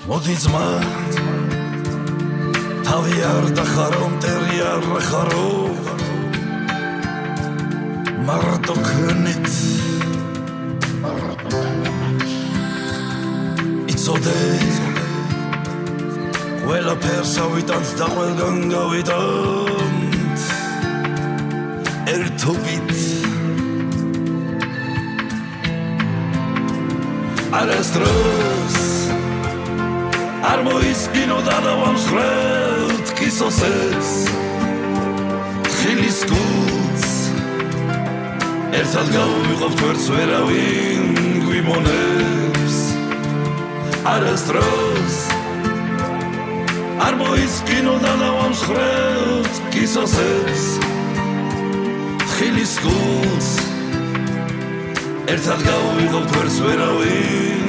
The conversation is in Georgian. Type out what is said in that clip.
მოდი ძმა თავი არ დახარო მტერი არ ხარო მარტო ქნით იცოდე ყველაფერს ავიტანთ და ყველგან გავიტანთ ერთობით არასდროს არ მოისკინო დავამსხვრევთ კისოსებს თხილის გულს ერთად გავუვიღობთ ვერც ვერავინ გვიმონებს არასდროს არ მოისკინო დავამსხვრევთ კისოსებს თხილის გულს ერთად გავუვიღობთ ვერც ვერავინ